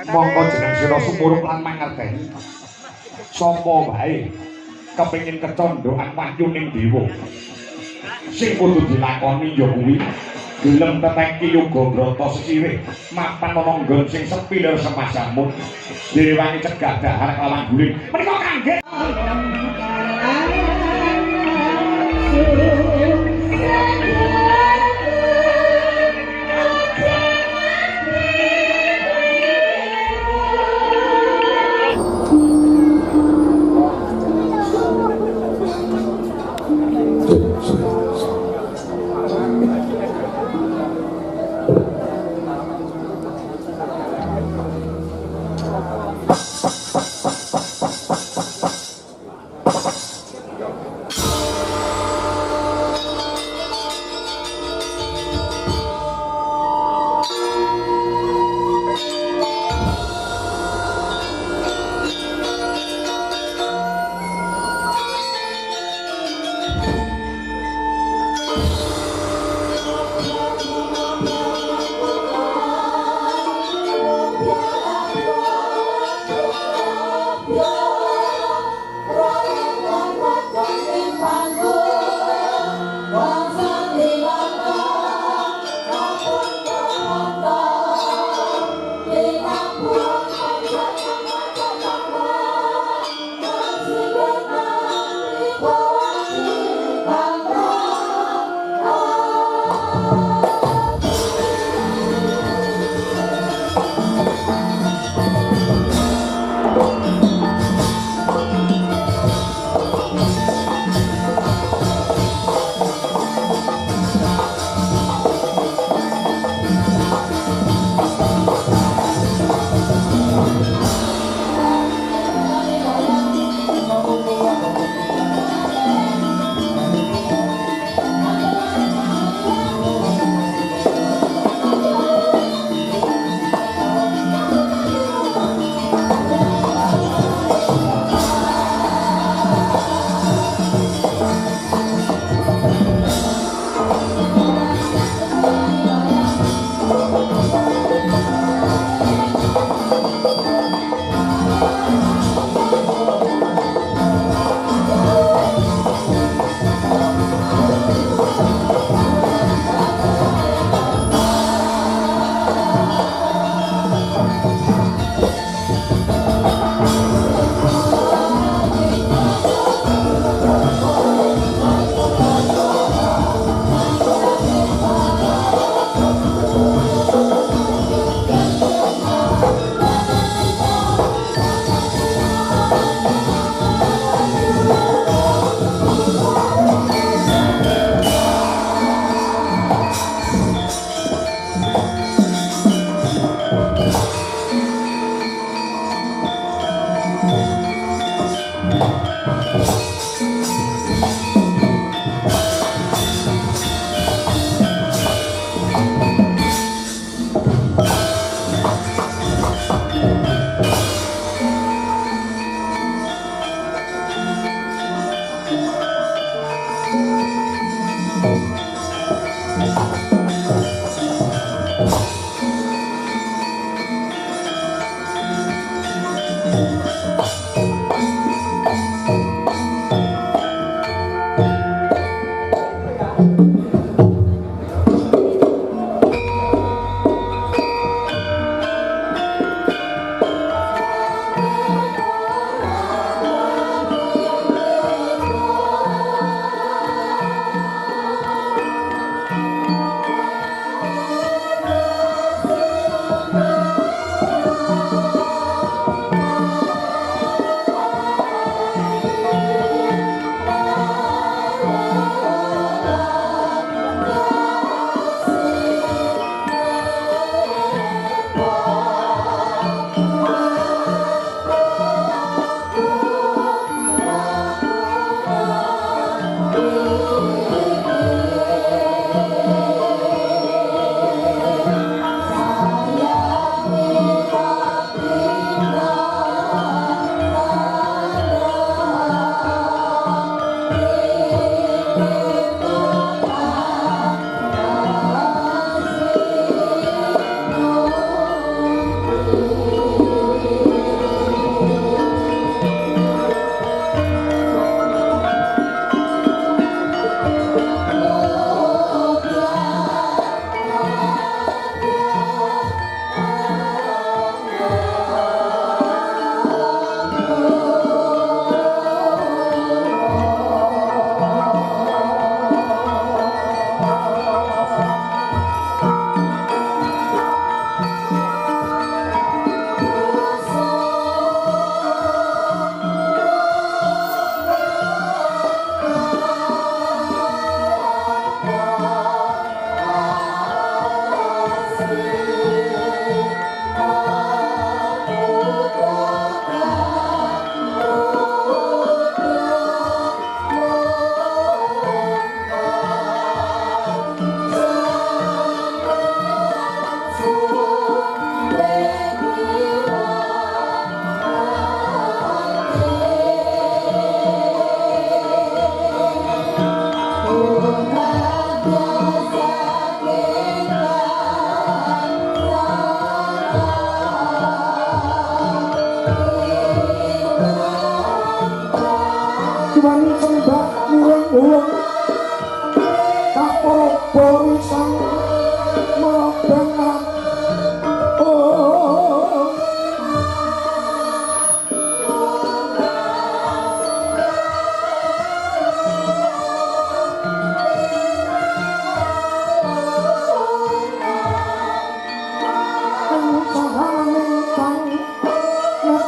mongko jeneng sira sumuruk lan mangerteni sapa wae kepengin kecondhoan wahyuning dewa sing kudu dilakoni ya kuwi gelem teteki yoga brata sesirih mapan ana nggon sing sepi lir semasamun direwangi cegah dahar kelawan guling menika kangge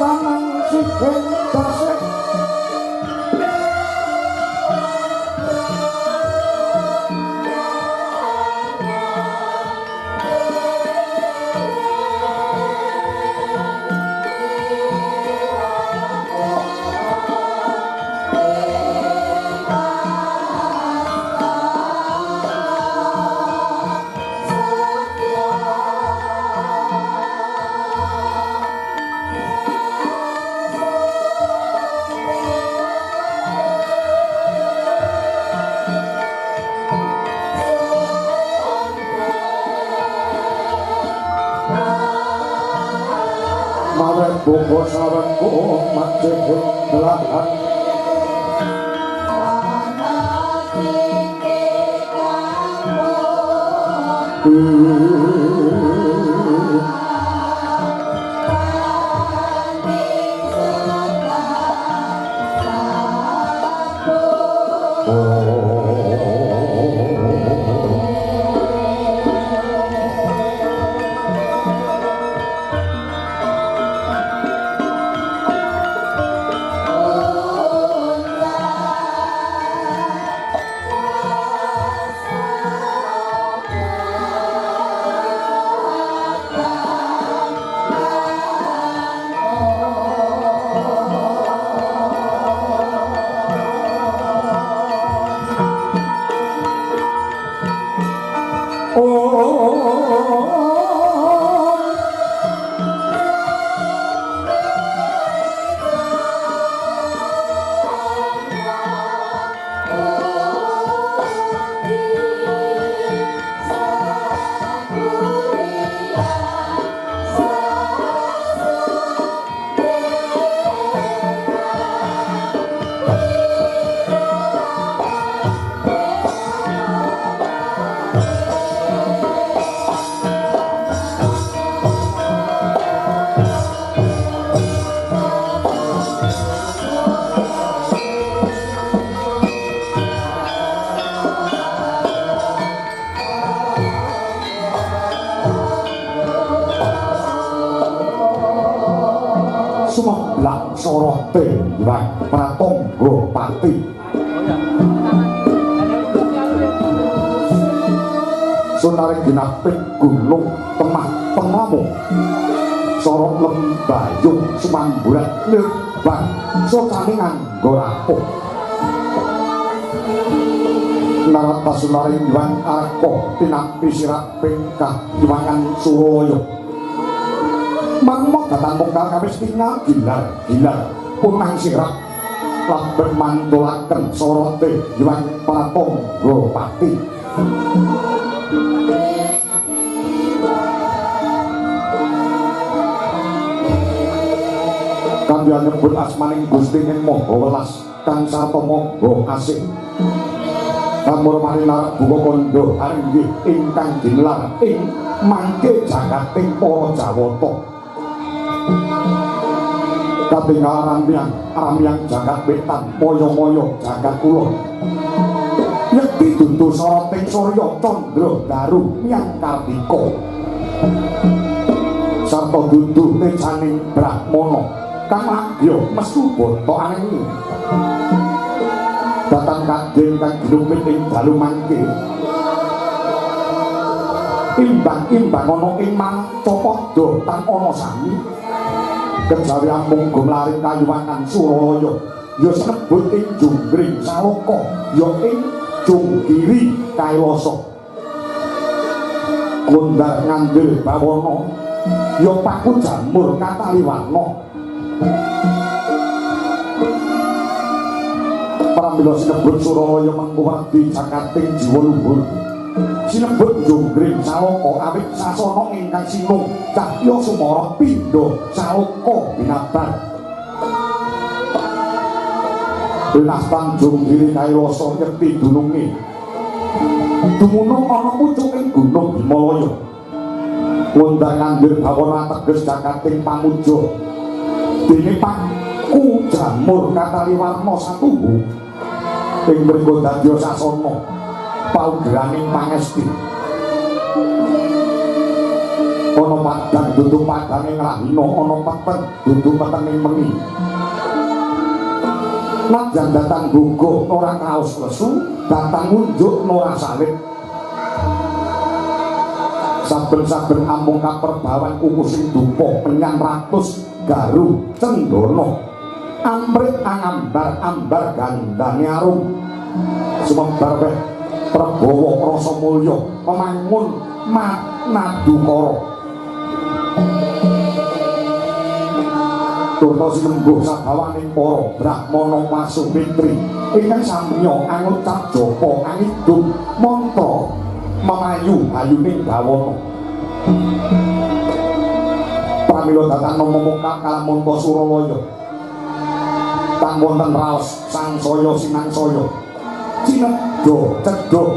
tanang sikeng dasek Boko sawenku macet belahan Sumeblak sorote Hyang Pratangga Pati Sunaring ginapit gunung temah pengamu sorot lembayung sumamburat lebang sokane nganggo rapuh narata sunaring Hyang Arka tinampi sirat pengkah Hyang Suwaya mangmok datang mokal kawis tinggal gilar punang sirap lamben mantulaken sorote Hyang Pratangga Pati kangge nyebut asmaning Gusti ing Maha Welas kang sarta Maha Asih Kamur marinara buka kondo haringgih ingkang ginelar ing mangke jagating para Jawata katingal aramyang jagat wetan moyo-moyo jagat kulon yekti duntu soroting Surya Candra Daru Hyang Kartika sarta duntu tejaning Brahmana kang agya mestu bata aning datang kageng kang ginumit ing dalu mangke imbang-imbang ana ing manca padha tan ana sami kejawi amung gumlaring kayuwangan Suralaya ya sinebut ing Junggring Saloka ya ing Jungkiri Kailasa kondhar ngandel bawana ya paku jamur kataliwarna pramila sinebut Suralaya mengkuwati jakating jiwa luhur sinebut Junggring Saloka awit sasana ingkang sinung cahya sumara pindha Saloka binabar Dinastan Junggiri Kailasa yekti dununge dumunung ana pucuking Gunung Himalaya wondar ngandhir bawana teges jakating pamuja dene paku jamur kataliwarna satuhu ing mriku dadi sasana paugraning pangesti ana padang dudu padange ngrahina ana peteng dudu petenge mengi najan datang guguh ora kaos lesu datang unjuk ora salib saben-saben amung kaperbawan kuku sing dupa penyang ratus garu cendana amrit angambar-ambar gandane arum sumebar weh prabawa rasa mulya pemangun madukara turna sinembuh sabawaning para brahmana pasupitri ingkang samya angut cap japa angidum mantra memayu ayuning bawana pramila datang momongka kalamonta Suralaya kang wonten raos sangsaya sinangsaya cinedha cedhak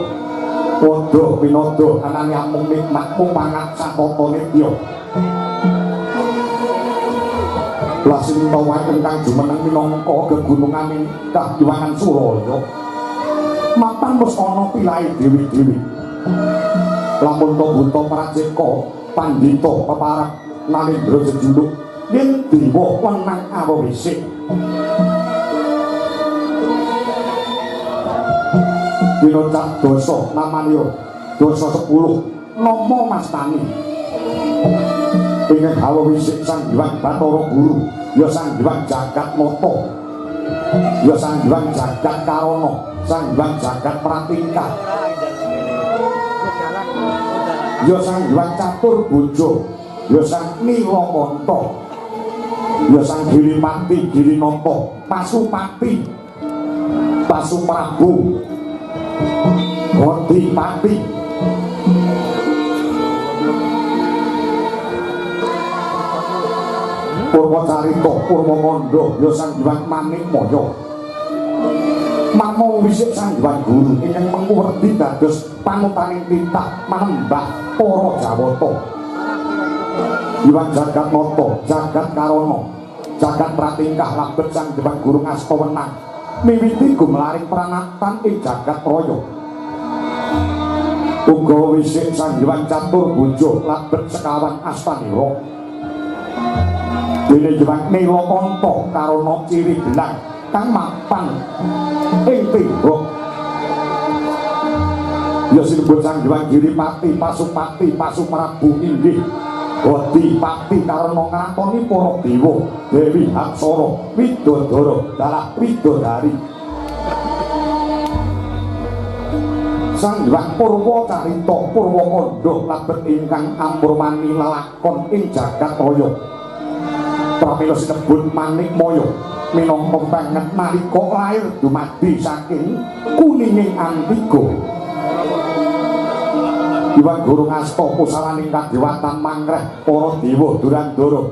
padha winada anane amung nikmat mumangat satata nitya lasing tawa ingkang jumeneng minangka gegununganing Kahyuwangan Suralaya mapan wis ana pilahe dewi-dewi lamun to buta prajeka pandhita peparap Nalendra jejuluk yen dewa wenang awisik Winocak dosa namanira dosa 10 nama mastani ingkang awisik Sang Hyang Bathara Guru ya Sang Hyang Jagat Nata ya Sang Hyang Jagat Karana Sang Hyang Jagat Pratingkah ya Sang Hyang Catur Bojo ya Sang Nilamanta ya Sang Girimati Girinata Pasupati Pasuprabu Godipati Purwacarita Purwamanda ya Sang Hyang Manikmaya Mamo wisik Sang Hyang Guru ingkang mengwerdi dados panutaning titah manembah para Jawata Hyang Jagat Nata Jagat Karana Jagat Pratingkah labet Sang Hyang Guru ngasta wenang miwiti gumlaring pranatan ing jagat raya uga wisik Sang Hyang Catur Bojo labet sekawan astanira dene Hyang Nilamanta karana ciri gelang kang mapan ing tembok ya sinebut Sang Hyang Giripati Pasupati Pasuprabu inggih Godipati karana ngratoni para dewa Dewi Aksara Widodara dalah widodari Sang Hyang Purwacarita Purwakanda labet ingkang ampurmani lelakon ing jagat raya pramila sinebut Manikmaya minangka banget nalika lair dumadi saking kuninging Antiga Hyang Guru ngasta pusaraning kadewatan mangreh para dewa Durandara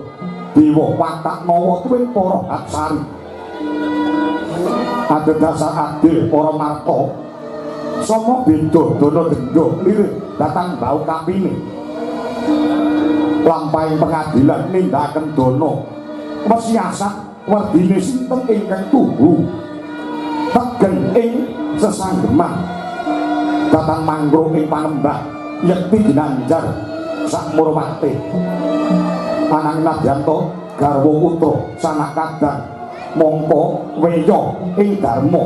dewa Wataknawa tuwin para Apsari adhedhasar adil para marta sama beda dana denda lirik datang bau kapine lampahing pengadilan nindakaken dana wesiasat werdine sinten ingkang tuhu tegen ing sesanggeman datang mangrung ing panembah yekti ginanjar sak murmate ananging nadyanto garwa putra sanak kadang mongko weya ing dharma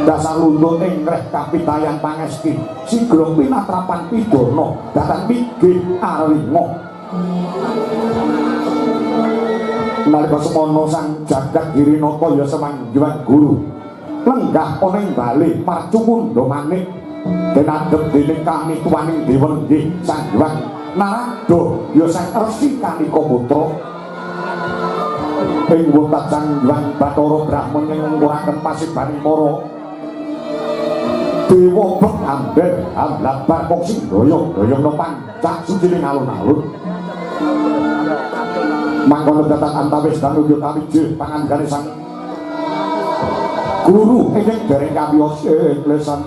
dasar lundut ing reh kapitayan pangesti sigra pinatrapan pidana datang migih aringa nalika semana Sang Jagat Girinata ya Sang Hyang Guru lenggah ana ing bali Marcumunda Manik denadep dening kami tuwaning dewa nggih Sang Hyang Narada ya Sang Resi Kanika Putra ing wonten Sang Hyang Bathara Brahmana nguraken pasibaning para dewa bek amber amlabar kok sing doyong-doyong nopan cak suci ning alun-alun mangkono datang antawis dan ujuk kami panganggane Sang Guru ini dereng kami lesan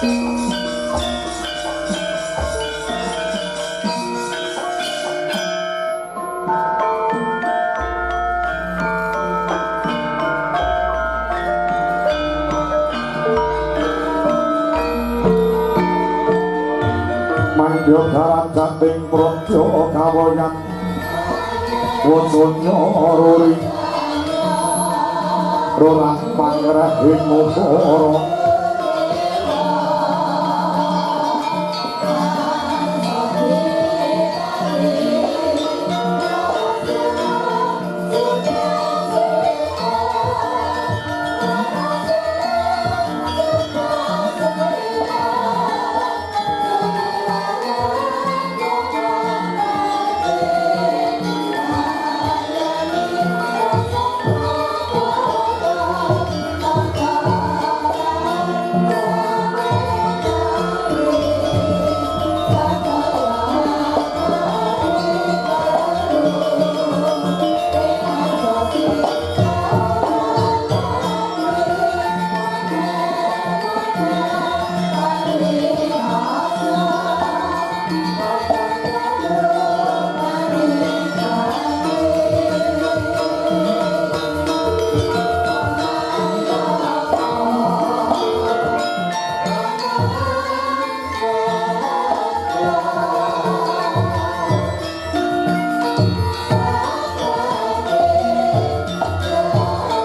Mandya darat jating praja kawoyan wonsonya rori rorah pangrahing para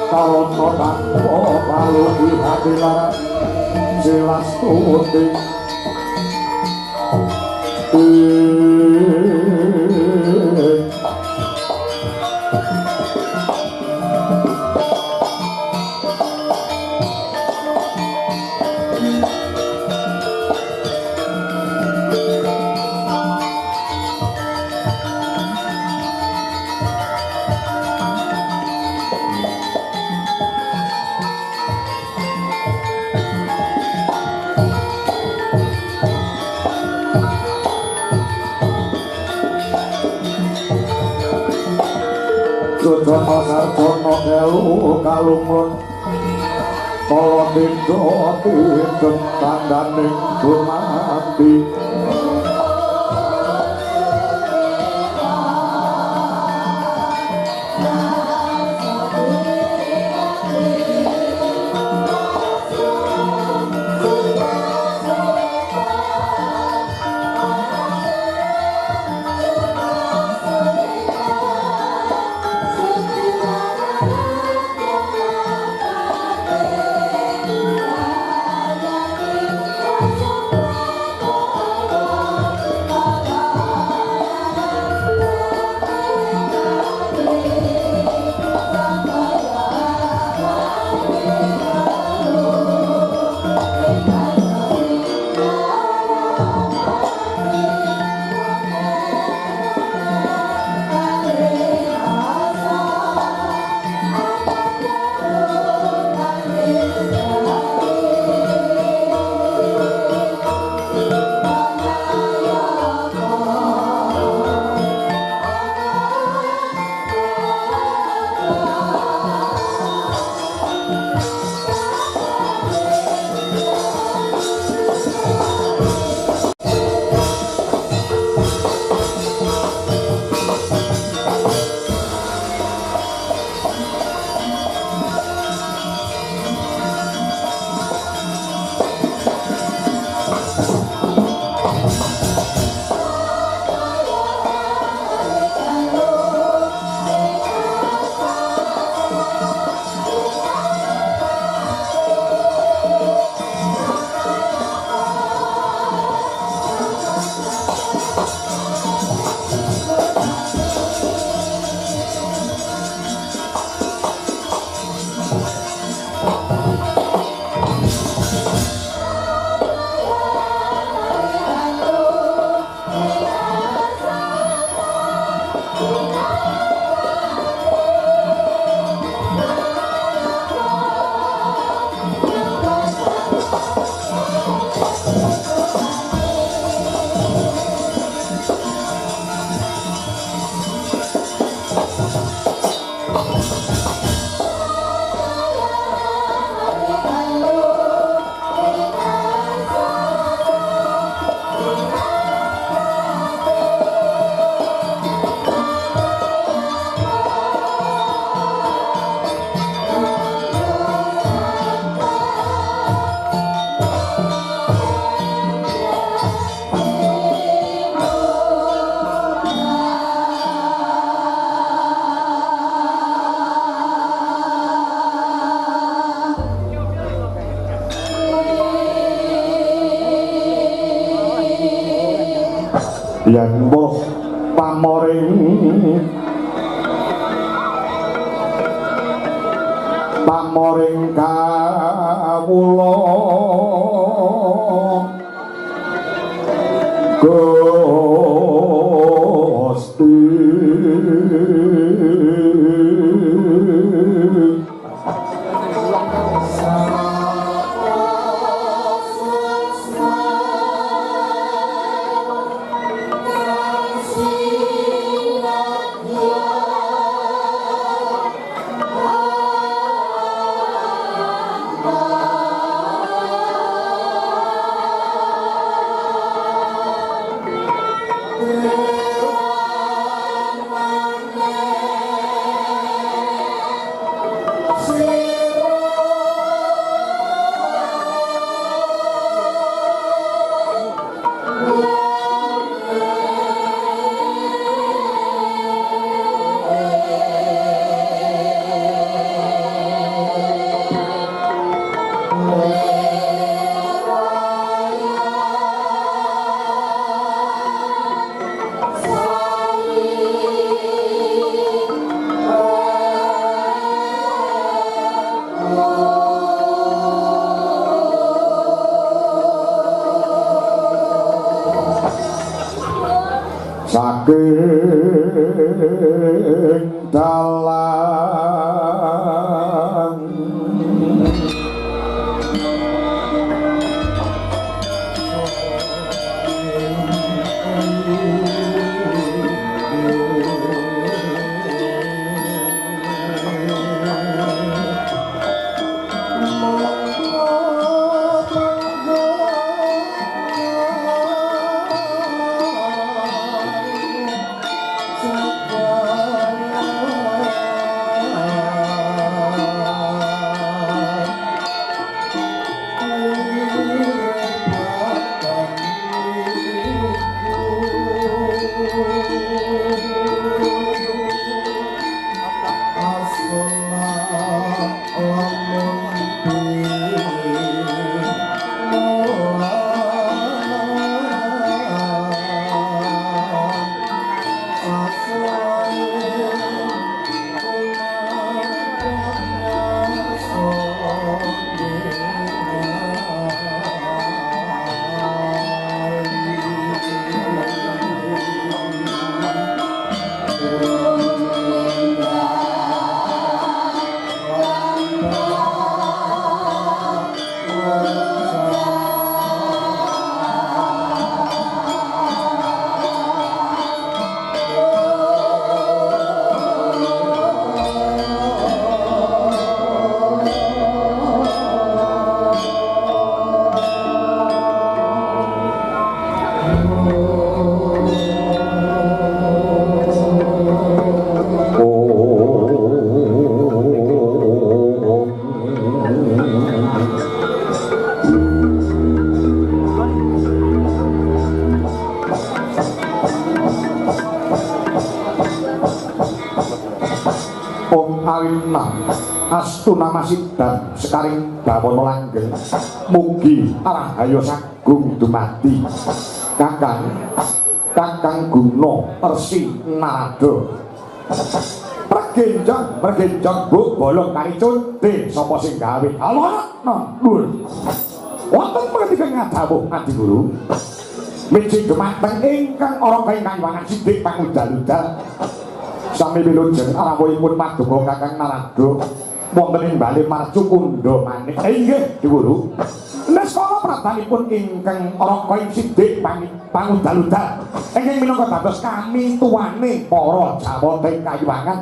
Kalana tanpa palu di hati lara jelas tuti Jono sarjana kelu kalumrun kala tindha tindhem tandhaning dumati yen mbok pamoring kawula Gusti saking dalan Astuna Masidan sekaring bawana langgeng mugi rahayu sagung dumadi Kakang Guna Resi Narada pregenjang bu bolong kali conte sapa sing gawe alana lur wonten menapa ngadhawuh Adi Guru miji dumateng ingkang ora kaiwangan sithik pangudal-udal sami wilujeng rawuhipun paduka Kakang Narada wonten ing bali marcu kundha manik inggih Guru neskala pratanipun ingkang ora kain sithik pangudal-udal ingkang minangka dados kami tuwane para jawata ing kayuwangan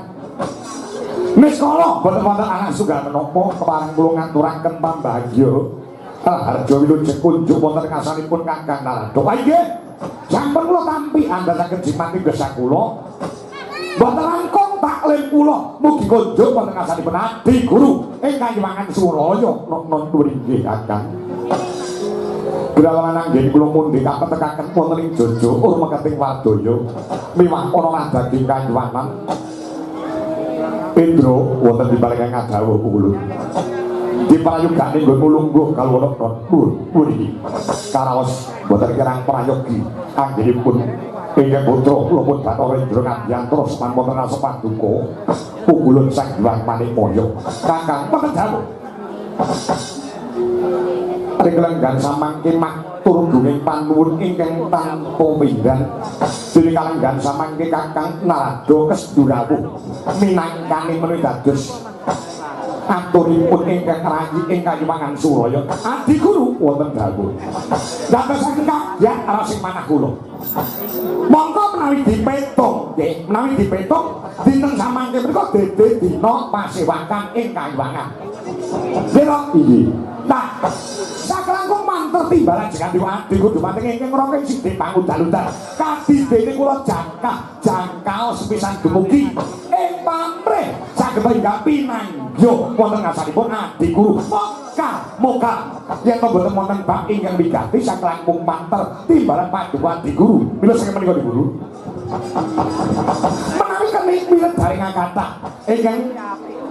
neskala boten wonten anak sunggal menapa kepareng kula ngaturaken pambagya harja wilujeng kunjuk wonten ngasanipun Kakang Narada inggih sampun kula tampi andhasaken jimati gesah kula boten langkung taklim kula mugi kunjuk wonten ngasanipun Adi Guru ing kayuwangan Suraya nuntun inggih Kakang Gurawanang nggih kula mundhi kapetekaken wonten ing Jaja urmeketing Wadaya miwah ana daging kayuwanan Indra wonten dibalik ngadhawuh kula diprayogane nggon mulungguh kalwana pun iki karaos boten kirang prayogi anggenipun Inggih putra lumut Bathara Indra Ngadiyantra sepan wonten asa paduka pukulun sang Hyang Manikmaya. Kakang mboten dawuh. Riklengan samangke matur duning panuwun ingkang tanpa mindhan. Dening kalenggan samangke Kakang Narada Kesdurawuh minangkani menawi dados aturipun ingkang rayi ing Kayuwangan Suraya. Adi Guru wonten dawuh. Dadosaken kagyat rasing manah kula. Monggo menawi dipetung, nggih, menawi dipetung dinten samangke menika dede dina pasewakan ing Kayuwangan. Dira iki. Nah, saklangkung manter timbalan Jaganti Wadi kudu manting ingkang ngrongking sithik pangudal-udal. Kadidene kula jangkau sepisan dumugi ing pamrih saged nggapi nangyo wonten ngasanipun Adi Guru. Moga yen mboten wonten bab ingkang wigati saklangkung manter timbalan Paduka Adi Guru. Mila saking menika Guru. Menawi kenik miledharing kathah ingkang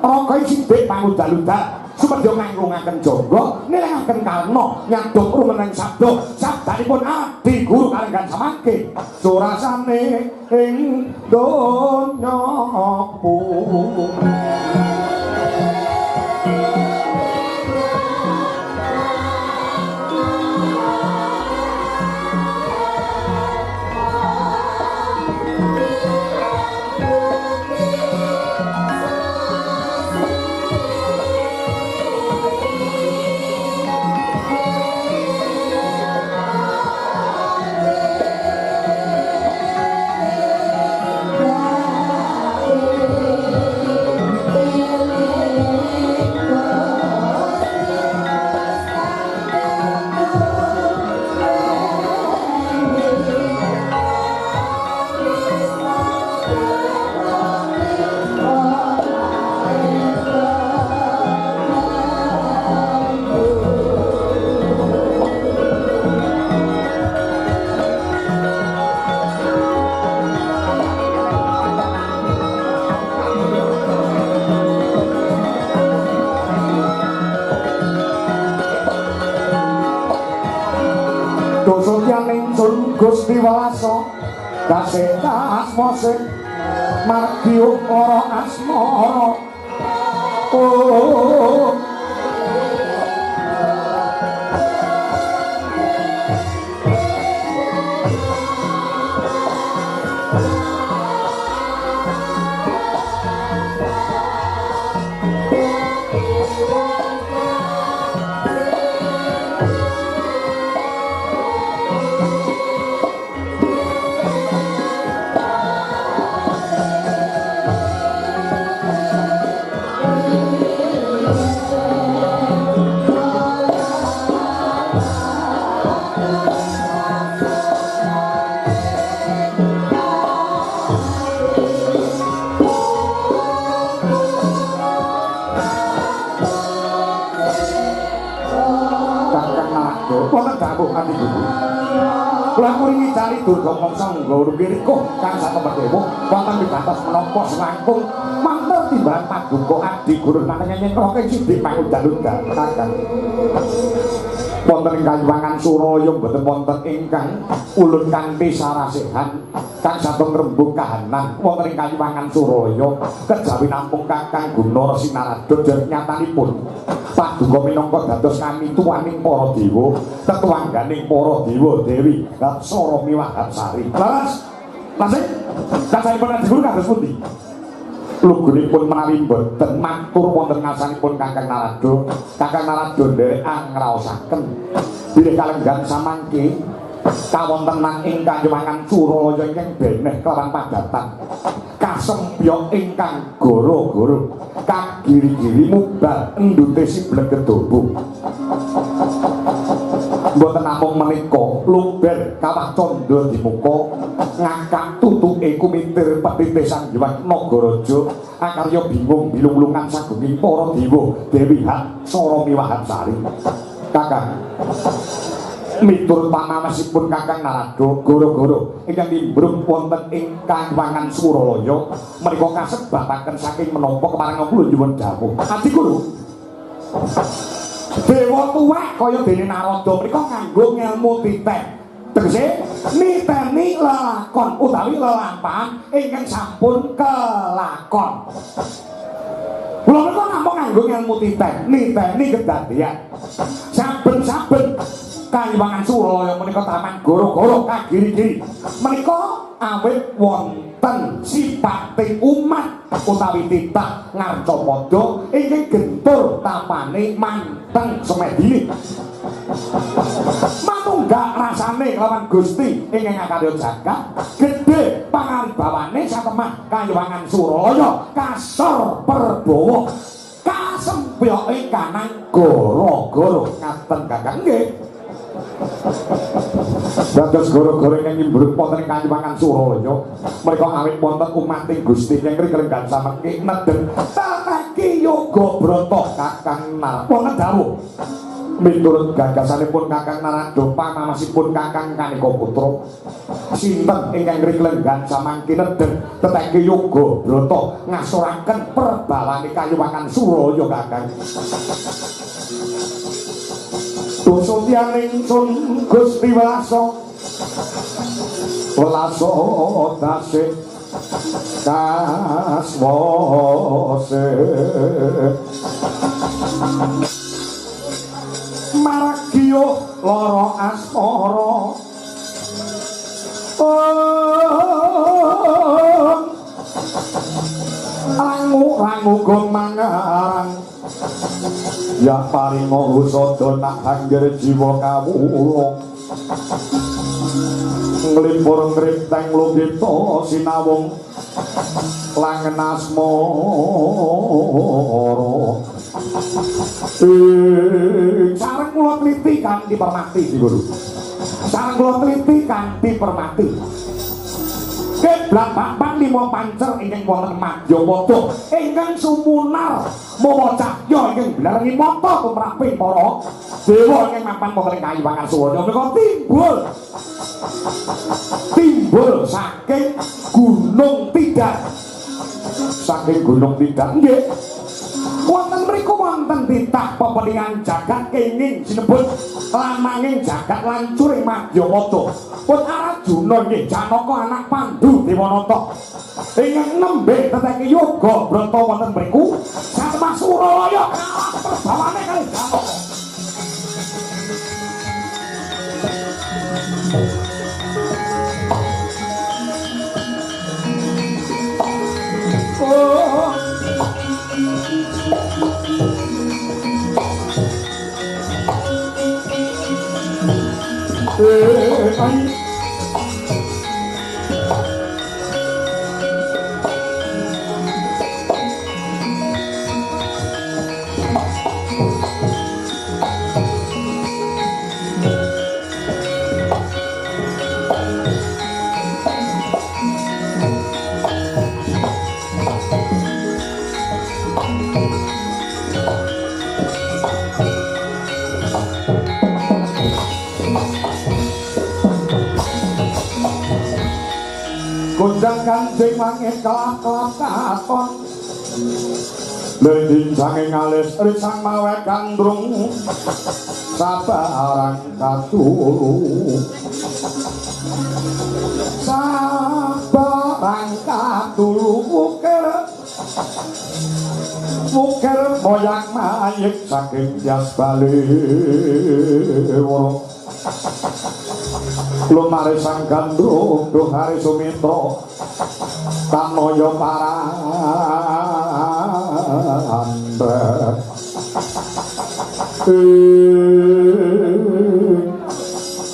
rongkong sithik pangudal-udal supaya ngangrungaken jangga nilangaken kalna nyadong rumeneng sabda sabdanipun Adi Guru kalenggan samangke surasane ing donya pun. Gusti Walasa kaseta asmose margi ukara asmara. Kula muringi cari durga mangsa nggawa kiriko kang satempedewa wonten wigatos menapa selangkung mantel timbalan Paduka Adi Guru nanging rongking sithik pangudal-udal kakang. Wonten ing Kayuwangan Suraya mboten wonten ingkang ulun kanthi sarasehan kang sampun ngrembug kahanan wonten ing Kayuwangan Suraya kejawi namung Kakang Guna Resi Narada nyatanipun Paduka minangka dados kamituwaning para dewa tetuangganing para dewa dewi Sora miwah Hapsari. Laras lasih kasanipun Adi Guru kados pundi? Lugunipun menawi boten matur wonten ngasanipun Kakang Narada. Kakang Narada nderek angraosaken bilih kalenggan samangke kawontenan ing Kayuwangan Suraya ingkang beneh kelawan padatan kasempya ingkang goro-goro kagiri-giri mubal endute siblek kedobo. Mboten namung menika luber kawah candha di muka ngakak tutuke kumitir petitisan Hyang Nagaraja akarya bingung bilung-bilungan sagunging para dewa dewi hak Sora miwah Hapsari. Kakang miturut panawasipun Kakang Narada goro-goro ingkang nimbrung wonten ing Kayuwangan Suralaya menika kasebabaken saking menapa kepareng kula nyuwun dawuh. Adi Guru dewa tuwek kaya dene Narada menika nganggo ngelmu titeh tegese niteni lelakon utawi lelampahan ingkang sampun kelakon. Kula menika namung nganggo ilmu niteni kedadian. Saben-saben Kayuwangan Suralaya menika taman goro-goro kagiri-giri. Menika awit wonten sipating umat utawi titah Ngarcapada ingkang gentur tapane manteng semedine. Manunggak rasane lawan Gusti ingkang akarya jagat, gedhe pangaribawane satemah Kayuwangan Suralaya kasor perbawa kasempyoke kanang goro-goro ngaten Kakang nggih. Dados goro-goro ingkang nyimbrut wonten ing Kayuwangan Suralaya menika awit wonten umating Gusti ingkang rikenggan samangke nedhen Tataki Yoga Brata Kakang Narpada dawuh miturut gagasanipun Kakang Narada panamasipun Kakang Kanika Putra sinten ingkang rikenggan samangke nedhen Tataki Yoga Brata ngasuraken perbalane Kayuwangan Suralaya Kakang. Dosa ingsun Gusti Welasa tasih kaswase maragya lara asmara rangu gomangarang ya paringa usada nak hangger jiwa kawula nglipur ngripteng longgita sinawung langen asmara sareng kula teliti kanthi permati Guru sareng kula teliti kanthi permati Keblak-bakpan lima pancer ingkang wonten Madyapada ingkang sumunar mawa cahya ingkang blarengi mata tumraping para dewa ingkang mapan wonten ing Kayuwangan Suralaya menika timbul saking Gunung Tidar. Saking Gunung Tidar nggih. Wonten mriku wonten titah pepelingan jagat kenging sinebut lamanging jagat lancur ing Madyapada. Pun Arjuna nggih Janaka anak Pandhu Dewanata ingkang nembe Tataki Yoga Brata wonten mriku satemah Suralaya kalah perbawane kalih Janaka. Kunjang Kanjeng Wangit kelap-kelap katon Lending sanging alis risang mawe gandrung sabarang katuru sabarang katuru mukir moyang mayik saking tias Baliworo lumare sang gandrung duh hari Sumitra tanaya parandra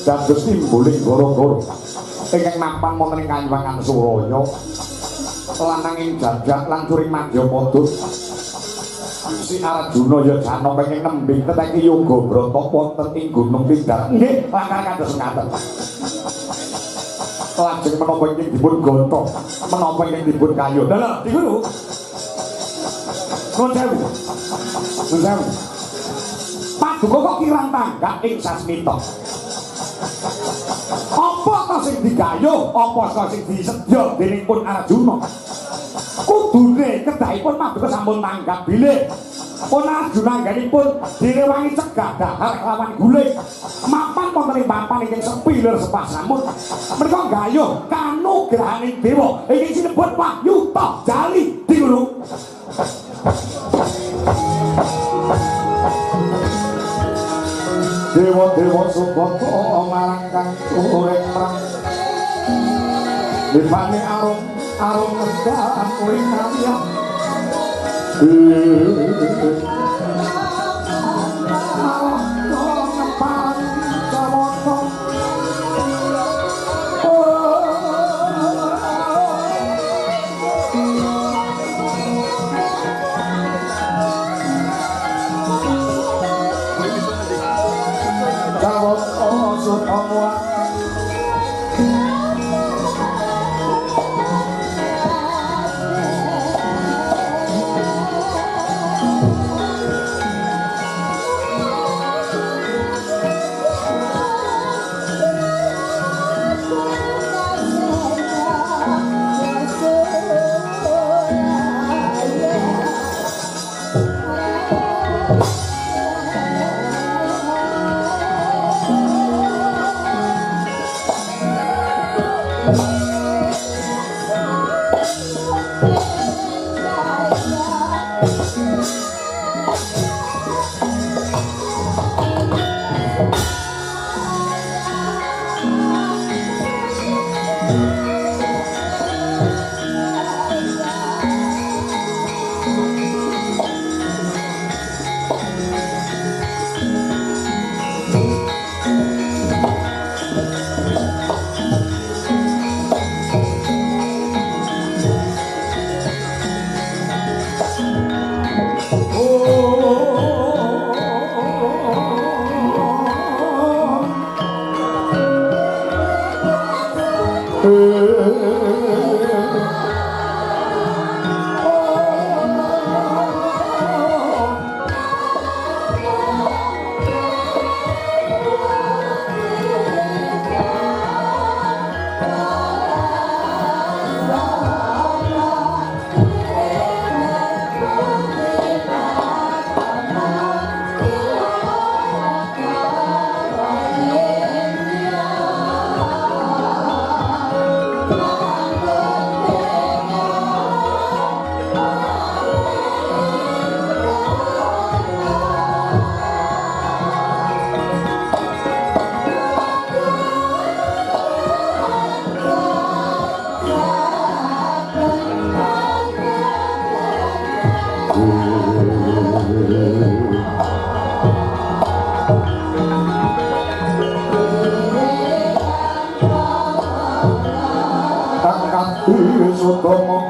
dados timbuling goro-goro ingkang mapan wonten ing Kayuwangan Suralaya lanang ing jajak lan curing Madyapada si Arjuna ya Janaka ingkang nembing Tataki Yoga Brata wonten ing Gunung Tidar nggih langkah kados ngaten. Lajeng menapa ingkang dipun gonta menapa ingkang dipun kayun lha Di Guru nuwun sewu Paduka kok kirang tanggap ing sasmita apa ta sing digayuh apa ta sing disedya dening pun Arjuna kudune kedahipun Paduka sampun tanggap bilih pun Arjuna ngganipun direwangi cegah dahar lawan guling mapan wonten ing papan ingkang sepi lir sepasamun menika gayuh kanugrahaning dewa ingkang sinebut Wahyu Jali Diguru dewa-dewa subata marang kang urip perang dipane arum ngedan ing kaliyan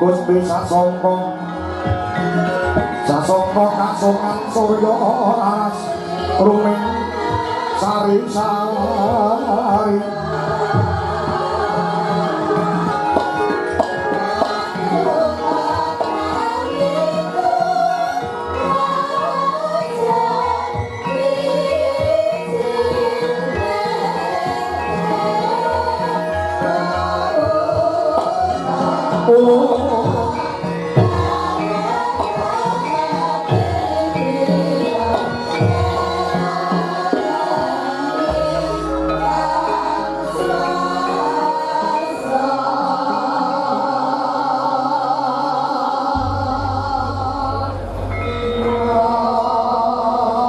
Gusti Sasongko kasungan surya aras ruming sari-sari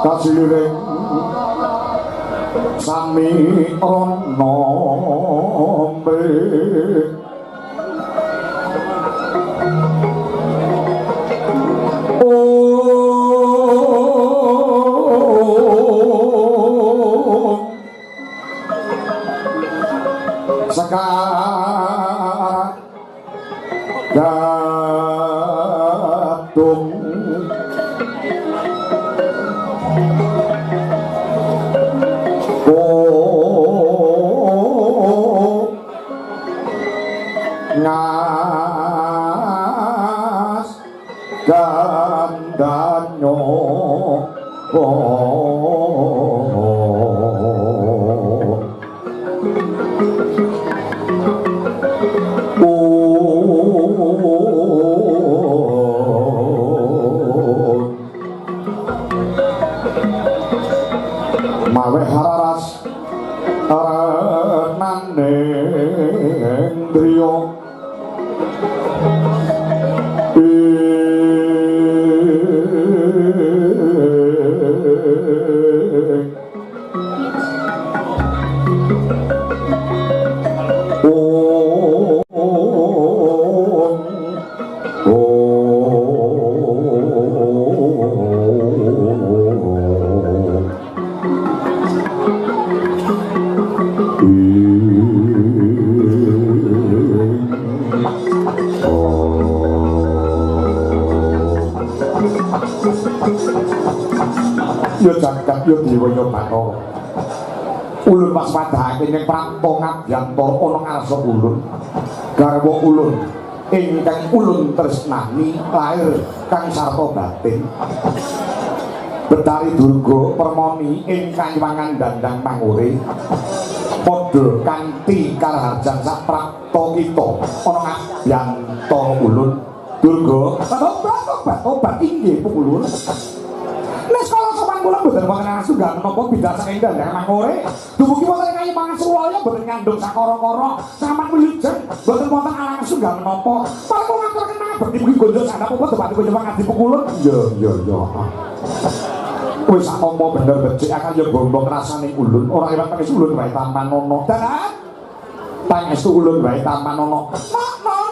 kasiring sami ana sekarang gadung ngas gandanyo maning driya yo jagat yo diwaya Bathara ulun pas padhake ning prapta ngabyantara ana ngarsa ulun garwa ulun ingkang ulun tresnani lair kang sarta batin Betari Durga permoni ing kanyuwangan dandang pangure padha kanthi karaharjan sak prapta kita ana ngabyantara ulun Durga obat inggih ulun nek kala sopan kula mboten wonten asunggal menapa bidhah saking dandang mangore dumugi wonten kayu pangasulaya mboten ngandung sakara-kara sampeyan wilujeng mboten wonten alang sunggal menapa para kula ngaturaken mangabekti mugi gonjo sandhap apa debat kula ngadi pukulun iya wis apa bener becik akan yo bombong rasane ulun ora liwat pangis ulun wae tampan nono dalan pangestu ulun wae tampan nono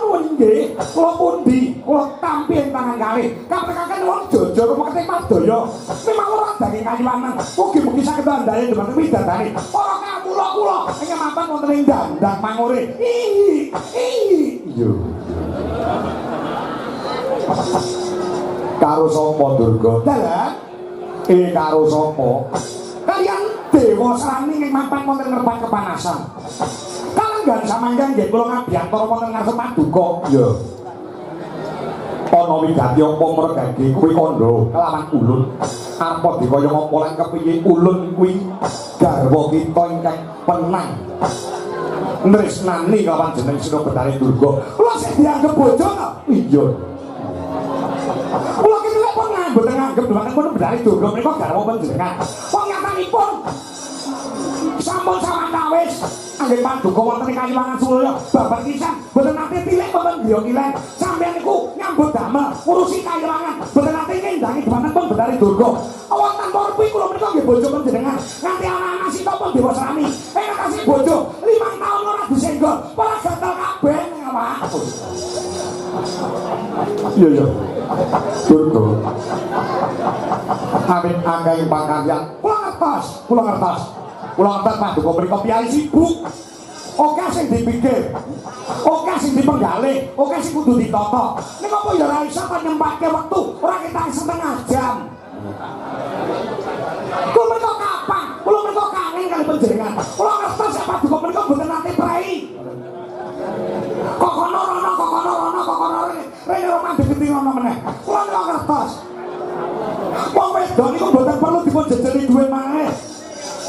nggih, kula pundi, kula tampi ing tangan kalih. Kaprekaken wong Jaja rumeketing Madaya. Memang ora daging kanyuwanan. Mugi-mugi saged andhahe dhumateng widadari. Para kawula-kula ing mapan wonten ing dandang mangure. Iya. Karo sapa Durga? Dalan. Karo sapa? Kaliyan Dewa Srani ing mapan wonten ngerbat kepanasan. Kalenggan samangga nggih kula ngabyantara wonten ngarep paduka. Iya. Ana wigati apa mergage kuwi kandha kelawan ulun. Apa dikaya ngapa lan kepiye ulun kuwi garwa kita ingkang penang. Tresnani kelawan jeneng Sina Betari Durga. Kula sing dianggep bojo to? Iya. Kula iki lek pun mboten nganggep dhumateng pun Betari Durga menika garwa panjenengan. Wong nyatanipun sampun sawetawis anggih paduka wonten ing Kayuwangan Sulaya babar pisan mboten nate tilik wonten griya kileng sampeyan niku nyambut damel ngurusi Kayuwangan mboten nate ngendangi dhumateng pun Betari Durga wonten porpi kula menika nggih bojo panjenengan nganti anak-anak sita pun Dewa Srani kasih bojo 5 taun ora disenggol ora gatel kabeh ning awakku iya Durga amit anggaing pakaryan kula ngertos paduka mriku piyai sibuk. Oke sing dipikir. Oke sing dipenggalih, oke sing kudu ditata. Nek apa ya ora iso nyempatke wektu, ora kita setengah jam. Kula menika kapan? Kula menika kangen kali panjenengan. Kula ngertos sak paduka menika mboten nate prei. Kokono rono rene roman diketi ngono meneh. Kula ngertos. Wong wedok niku mboten perlu dipun jejeli duwe maneh.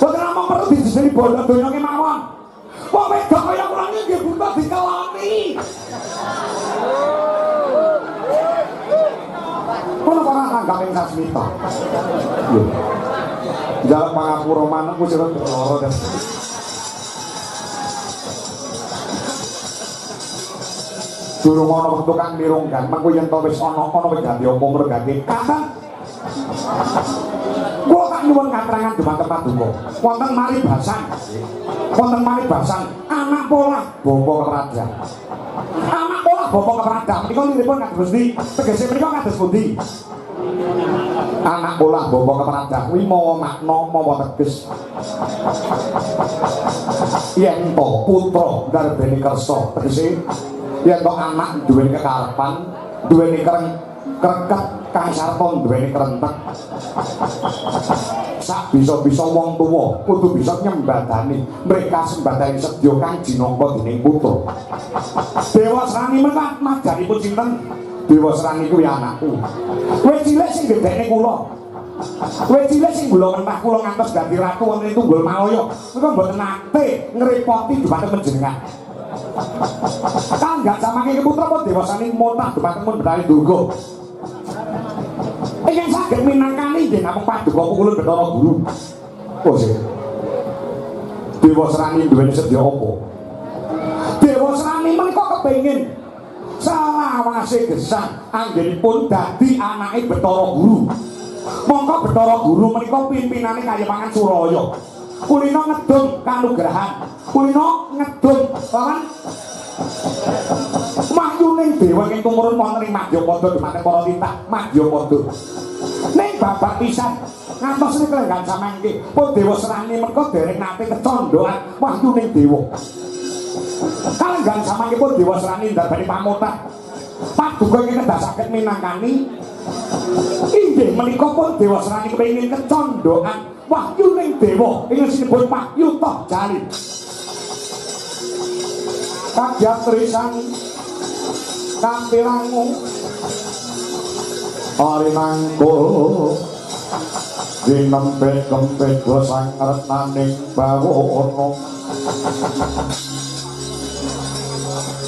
Boten namung perlu dijejeli bondo donya kemawon. Wong wedok kaya kula niki nggih butuh dikeloni. Kono para tanggaping Sasmita. Lho. Jalan pangapura manuk ku sira loro dan. Durung ana wektu kang mirunggan, mengko yen to wis ana wigati apa mergati. Kakang kula tak nyuwun katerangan dhumateng paduka. Wonten Maribasan, anak pola bapa kepraja. Anak pola bapa kepraja menika liripun kados pundi? Tegese menika kados pundi? Anak pola bapa kepraja kuwi mawa makna mawa teges. Yen to putra ndarbeni kersa, tegese yen to anak duweni kekarepan, duweni kreket kang sarta duweni krentek. Sak bisa-bisa wong tuwa kudu bisa nyembadani mereka sembadani sedya kang jinangka dening putra. Dewa Srani menak majanipun sinten? Dewa Srani kuwi anakku. Kowe cilik sing gedhekne kula. Kowe cilik sing kula mentah kula ngantos dadi ratu wonten ing Tunggul Malaya. Nika mboten nate ngrepoti dhumateng panjenengan. Kang gak samangke putra apa Dewa Srani monah dhumateng pun Betari Durga. Ingin saged minangkani nggih namung paduka pukulun Bathara Guru. Oh sih. Dewa Srani duweni sedya apa? kepengin salawase gesang anggenipun dadi anake Bathara Guru. Monggo Bathara Guru menika pimpinane Kayewangan Suraya. Kulino ngedung kanugrahan, kulino ngedung lawan mahyuning dewa ing tumurun wonten ing Madyapada dhumateng para titah Madyapada. Ning babat pisan ngantos ning Klenggan Samangke pun Dewa Serani menika dereng nate kecondhoan wahyuning dewa. Klenggan Samangke pun Dewa Serani ndarbani pamutah paduka ingkang kedasaken minangkani inggih menika pun Dewa Serani kepengin kecondhoan wahyuning dewa ingkang sinebut Mahyuta Jalin. Kagyat trisan kampirangu ari mangko dinempet-kempet gosang retnaning bawana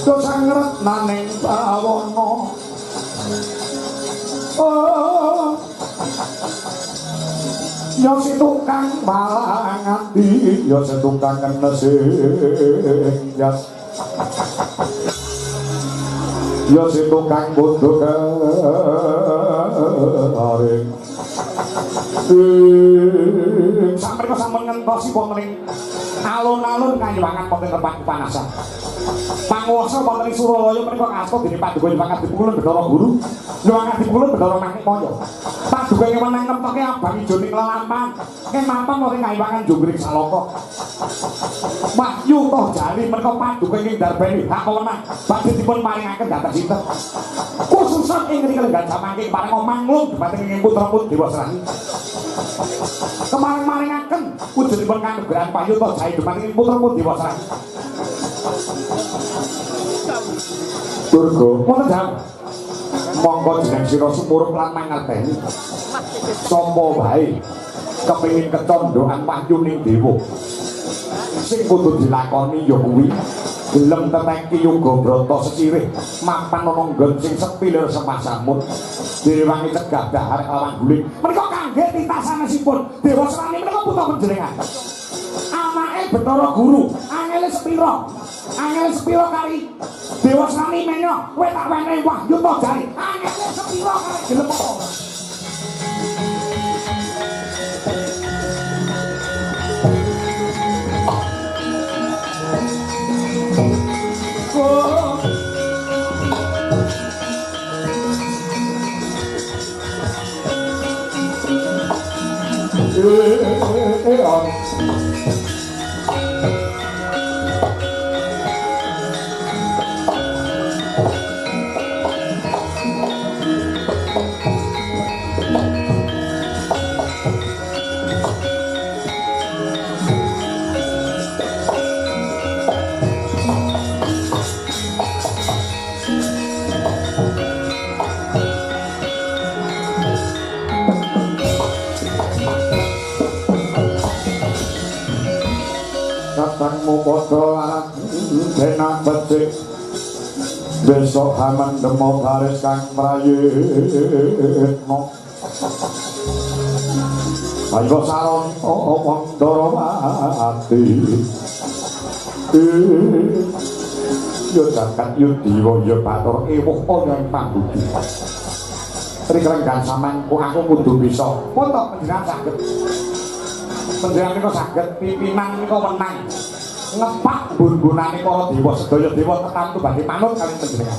gosang retnaning bawana oh ya si tukang malang ati ya si tukang nesing jas ya si tukang bodoh karing sampai ke sampun ngentosi wonten alun-alun Kayewangan wonten tempat kepanasan panguwasa wonten ing Suralaya menika kasta dening Paduka Nyuwangan Dipukulun Bathara Guru Nyuwangan Dipukulun Bathara Mahnikmaya Paduka ing meneng nemtoke abang ijoning lelampahan ing mampang wonten Kayewangan Junggring Salaka Mahyuta Jalin menika Paduka ing ndarbani hak wewenang badhe dipun maringaken dhateng sinten khususan ing Klenggan Samangke paring manglung dhumateng ing putra-putri Dewa Serani kemaring-maringaken wujudipun kanugrahan Mahyuta Jalin dhumateng ing putra-putri Dewa Serani Durga wonten dawuh monggo jeneng sira sumurup lan mangerteni sapa wae kepengin kecondhoan wahyuning dewa sing kudu dilakoni ya kuwi gelem teteki yoga brata secirih mapan ana nggon sing sepilir sepasamut direwangi cegah dahar lawan guling menika kangge titah sanesipun Dewa Serani menika putra panjenengan anake Bathara Guru angele sepira kali Dewa Serani menyo kowe tak wenehi Mahyuta Jalin angele sepira kali gelem apa katangmu padha lan denak becik besok haman demo baris kang prayitno ayo saron omong Darawati yo jagat Yudiwa yo Bathara ewuh ana ing pambudi Klenggan Samangke aku kudu bisa pun tok panjenengan saged panjenengan menika saged pimpinan menika wenang ngepak bun-bunane para dewa sedaya dewa tetamtu badhe manut kaliyan panjenengan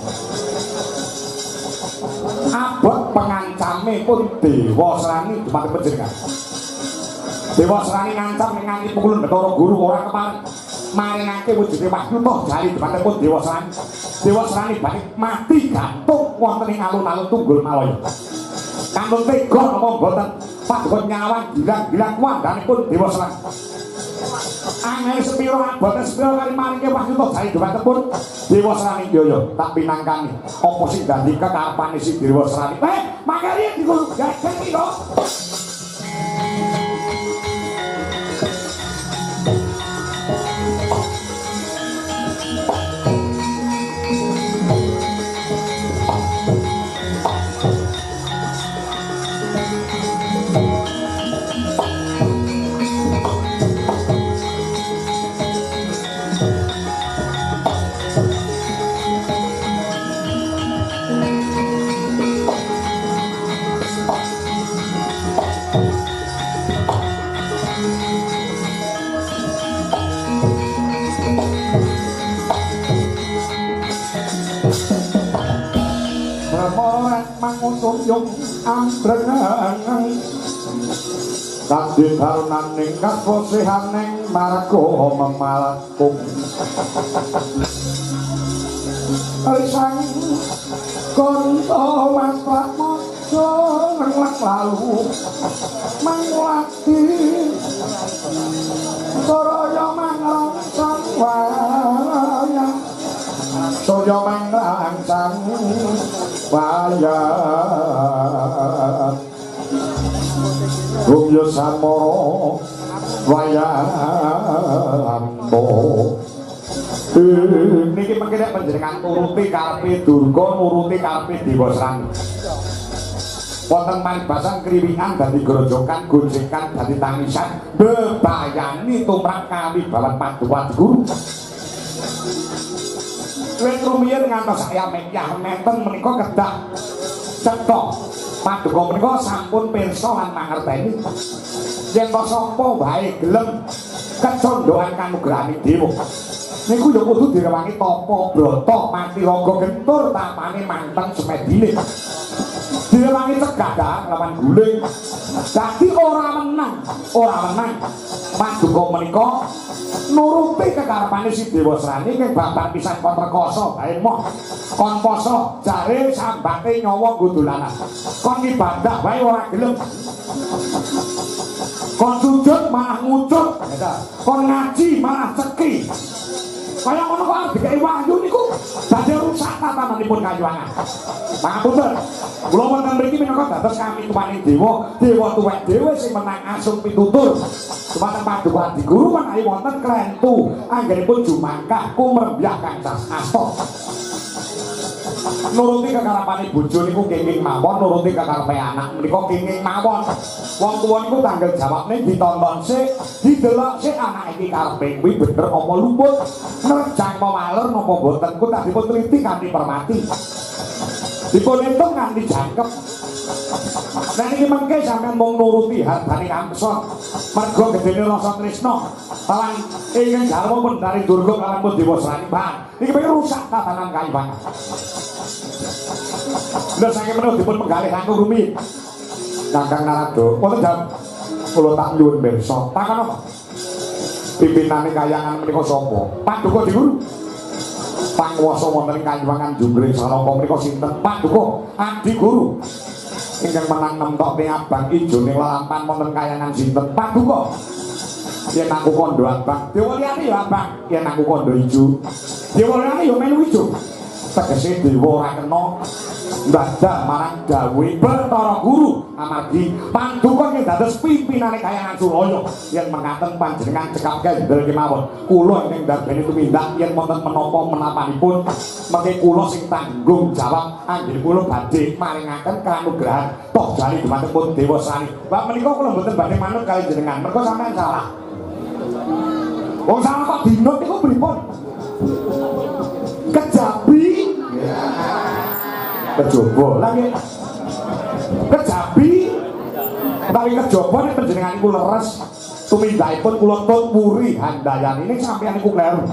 abot pengancame pun Dewa Serani dhumateng panjenengan Dewa Serani ngancam nganti pukulan Bathara Guru ora kepareng maringake wujude Mahyuta Jalin dhumateng pun Dewa Serani Dewa Serani badhe mati gantung wonten ing alun-alun Tunggul Malaya kanggo tega apa mboten Paduka Nyawang gilang-gilang wandhanipun Dewa Serani angel sepiro abote sepiro kali maringke Mahyuta Jalin dhumateng pun Dewa Serani yo tak pinangkani apa sing dadi kekarepane si Dewa Serani mangkene dikon gageng iki lho pangusung yung ambrengang kadhe karunaning kaposihaning marga memalakum risang konto mas pramojo ngelak lalu mangulati Surya mangrangsang wayang Surya mangrangsang wayang Gumya samara wayambo niki mengkene panjenengan nuruti karepe Durga nuruti karepe Dewa Srani wonten manibasan kriwingan dadi grojokan gonjekan dadi tangisan bebayani tumrap kawibawan Paduka Guru wit rumiyin ngantos saya menyah menten menika kedah cetha Paduka menika sampun pirsa lan mangerteni yen sapa wae gelem kecondhoan kanugrahaning Dewa niku ya kudu direwangi tapa brata mati raga gentur tapane manteng semedine direwangi cegah lawan guling dadi ora menang Paduka menika nuruti kekarepane si Dewa Srani ing babar pisan kon rekoso bae moh kon poso jare sambate nyawa nggo dolanan kon ibadah wae ora gelem kon sujud malah ngucut kon ngaji malah ceki kaya ngono kok dikai wahyu niku badhe rusak tatananipun kayuwangan pangapunten kula wonten mriki minangka dados kami tuwaning dewa tuwek dhewe sing menang asung pitutur dumateng Paduka Guru menawi wonten klentu anggenipun jumangkah kumrembah Kang Asta nuruti kekarepane bojo niku kenging mawon nuruti kekarepe anak menika kenging mawon wong tuwa niku tanggal jawabne ditonton sik didelok sik anak iki karepe kuwi bener apa luput nerjang mawaler napa boten ku tak dipun teliti kanthi permati dipun entung kanthi jangkep nah ini mengke sampean mung nuruti hartane kamsa mergo gedene rasa tresna lan ingin garwa pun dari Durga kalampun Dewa Srani bang iki pengen rusak tatanan kayuwangan lha saking menawa dipun penggalih langkung rumit Kakang Narada wonten jam kula tak nyuwun pirsa takon apa pimpinane kayangan menika sapa Paduka Guru panguwasa wonten ing kayuwangan Junggring Salaka menika sinten Paduka Adi Guru ingkang menang nemtok ing abang ijone lalampan wonten kayangan sinten Paduka yen aku kondo abang dewa liyane ya abang yen aku kondo ijo dewa liyane ya melu ijo tegese dewa ora kena ndadak marang dawuh Bathara Guru amargi Paduka yen dados pimpinane kayangan Suraya yen mengkaten panjenengan cekap kendel kemawon kula ing darbene tumindak yen wonten menapa menapanipun mengke kula sing tanggung jawab anggenipun badhe maringaken kanugrahan toh jali dumateng Dewa Srani Pak menika kula mboten badhe manut kali jenengan mergo sampeyan salah wong salah kok dinut niku pripun kejabi kejaba lagi kejabi utawi kejaba nek panjenengan iku leres tumindakipun kula tut puri handayani ning sampeyan iku kleru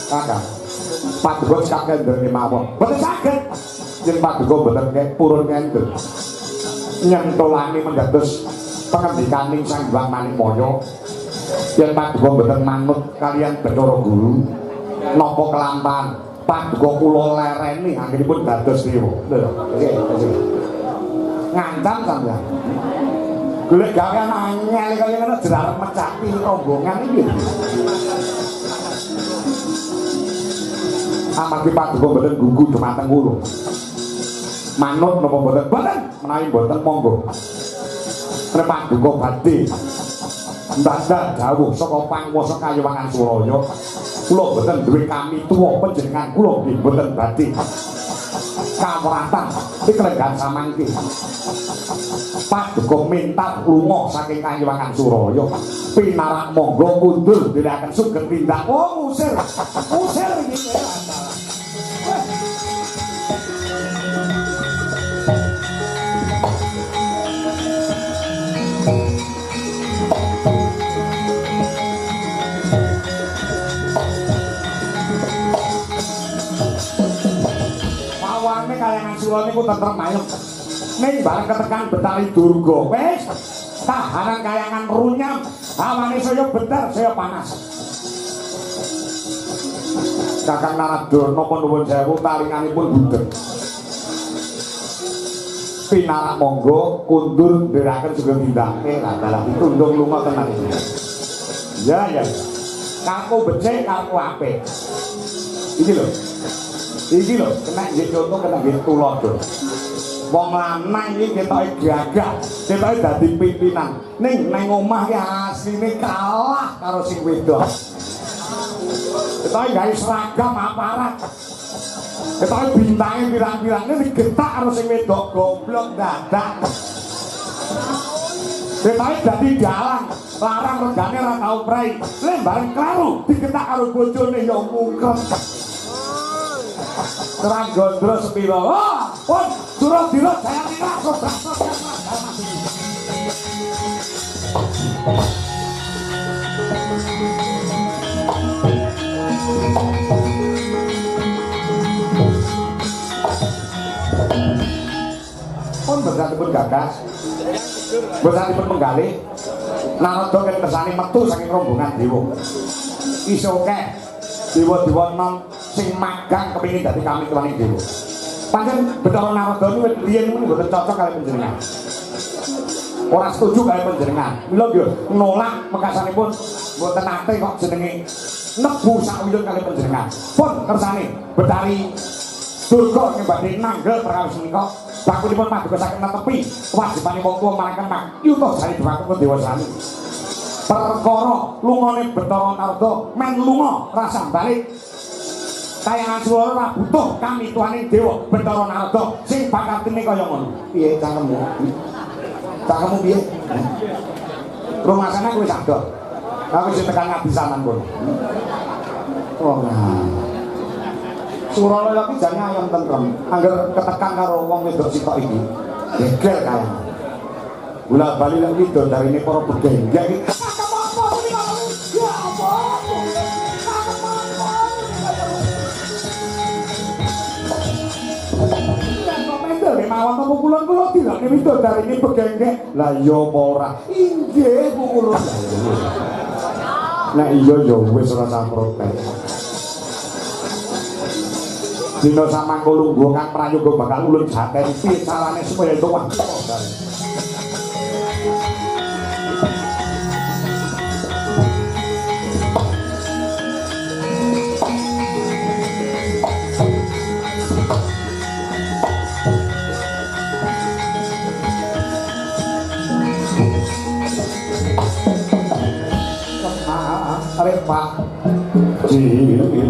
kakang Paduka cekap kendel kemawon boten saged yen Paduka boten purun kendel nyentolani mendados pengendikaning Sang Hyang Manimaya yen Paduka boten manut kalian Bathara Guru napa kelampan Paduka kula lereni anggenipun dados dewa lho ngancam sampeyan golek gawean anyel kaya ngono jerarep mecapi rombongan iki amargi Paduka boten gunggu dumateng kula manut napa boten boten menawi boten monggo nek Paduka badhe ndadak dawuh saka panguwasa kayuwangan Suraya kula boten duwe kami tuwa panjenengan kula nggih boten badhe kawratan iklenggan samangke Paduka minta lunga saking kayuwangan Suraya pinarak monggo mundur dherekaken sugeng tindak oh usir iki kayangan Suraya niku tentrem ayem ning bareng ketekan Betari Durga wis tahanan kayangan runyam awane saya bener saya panas Kakang Narada napa nuwun sewu taringanipun budheg pinarak monggo kundur nderaken juga tindake lah dalah ditundung lunga tenan ya ya kaku becik kaku apik iki lho kena nggih contoh kena nggih tulodo wong lanang iki ketoke gagah ketoke dadi pimpinan ning omah ki asline kalah karo sing wedok ketoke gawe seragam aparat ketoke bintange pirang-pirang ini digetak karo sing wedok goblok dadak ketoke dadi dalang larang regane ora tau prei lembareng klaru digetak karo bojone ya mungkem Terang gondro sepiro pun durung dirut saya tidak pun bersatipun gagas bersatipun menggali Narada kan kersane metu saking rombongan dewa iso kek dewa-dewa nom sing magang kepingin dadi kami tuane dewa pancen Bathara Narada niku riyen muni mboten cocok kali panjenengan ora setuju kali panjenengan mila nggih nolak mekasanipun mboten nate kok jenenge nebu sauyun kali panjenengan pun kersane Betari Durga ing badhe nanggel perkawis menika bakunipun paduka saking netepi kewajibanipun wong tuwa marang Kemang yuta jare diwakil dewa sami perkara lungane Bathara Narada men lunga rasa balik kayangan swara ora butuh kami tuane dewa Bathara Narada sing bakatine kaya ngono piye cangkemmu piye rumasane kuwi sadok aku wis tekan ngabisanan pun oh nah Suralaya iki jane ayam tentrem angger ketekan karo wong wedok sitok iki geger kae bola bali lek widok darine para begenggak iki mawon apa kulon kula tidak niku dari ini begenggek lah iya apa ora inggih Bu kulon nek iya ya wis ora usah protes dina samangka lungguh kang prayoga bakal ulun jaten piye carane supaya entuk waktu Pak Cinawi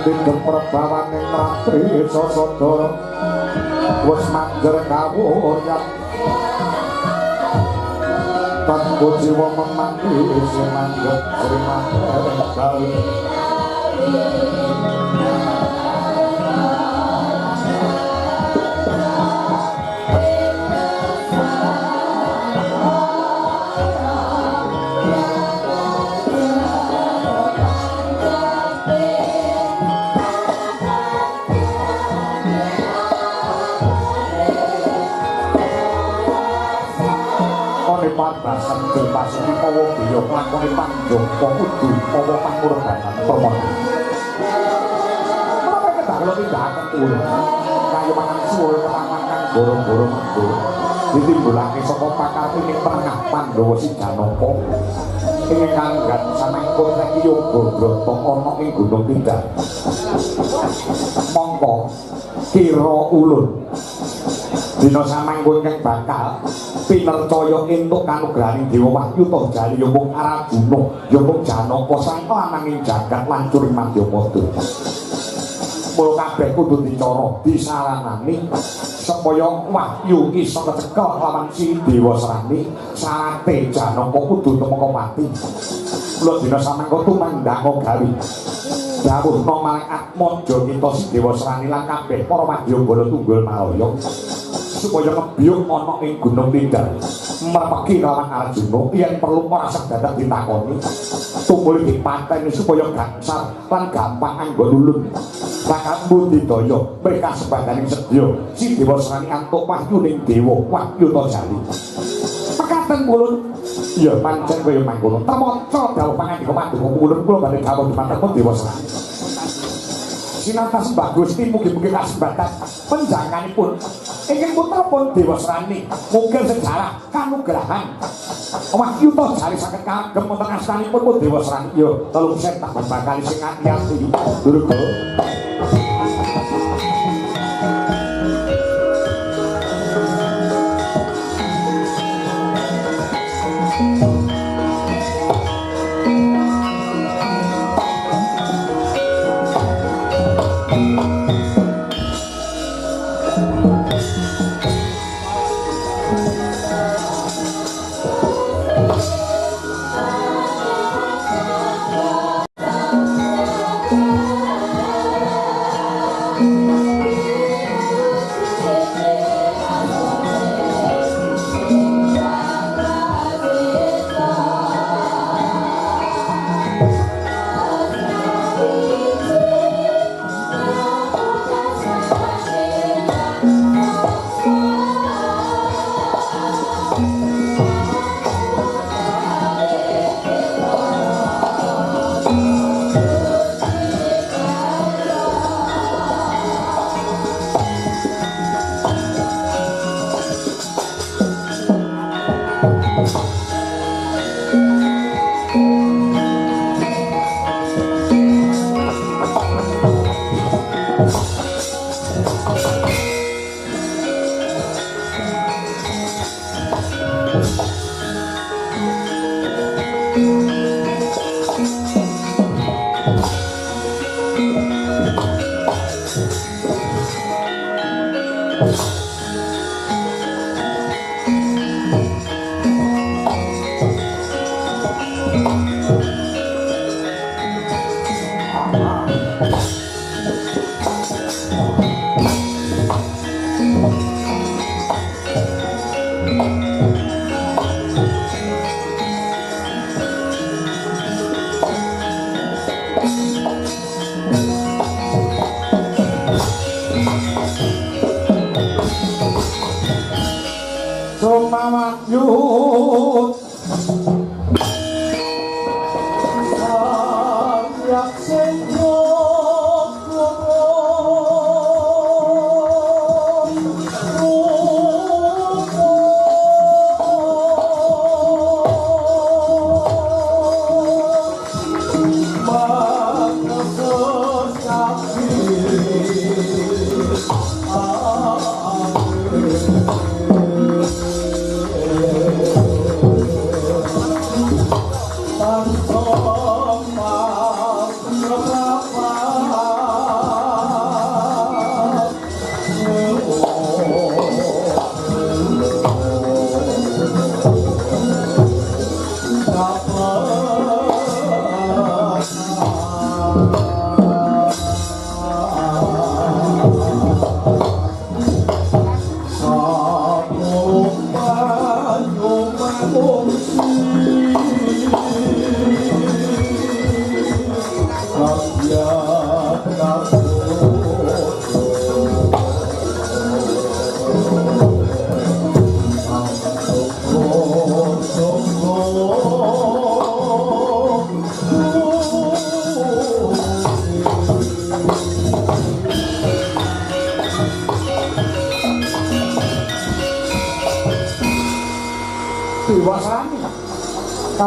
Tidak perbawan yang ratri sosodoro wes mangger kawuryan tanpa jiwa memandi semangger semangger Basan berpasuki pawa biyo nglakoni panjang pakudu pawa pangurbanan permohonan kalau tidak akan turun kayu mangan suul kemangan borong-borong itu ditimbulake saka pakar ing tengah Pandhawa si Janaka ing kanggan samengkul saiki yoga brata ana ing Gunung Tidal mongko kira ulun dina samengkul kang bakal pinercaya entuk kanugrahaning Dewa Wahyu toh jali ya mung Arjuna ya mung Janaka sang lananging jagat lancur Madyapada mula kabeh kudu dicara disaranani supaya Wahyu isa kecekel lawan si Dewa Srani sarate Janaka kudu temeka pati mula dina samengko tumandang gawe dawuhna marang Atmaja kita si Dewa Srani lan kabeh para Wadyabala Tunggul Malaya supaya ngebiyung ana ing Gunung Tidal merpeki lawan Arjuna yen perlu ora sedadak ditakoni tumpul dipateni supaya gangsal lan gampang anggo nulung bakal budidaya mereka sebaganing sedya si Dewa Srani antuk wahyu ning Dewa Wahyu to jali pekaten ulun ya pancen kaya mangkono temaca dawuh pangandika Paduka ulun kula badhe gawuh dumateng Dewa Srani sinartas bagus iki mugi-mugi kasebatan panjenenganipun ingkang putrapun Dewa Srani mugi sejarah kanugrahan wahyu to jari saged kagem wonten astanipun Dewa Srani ya 300 tak bakal sing ati-ati Durga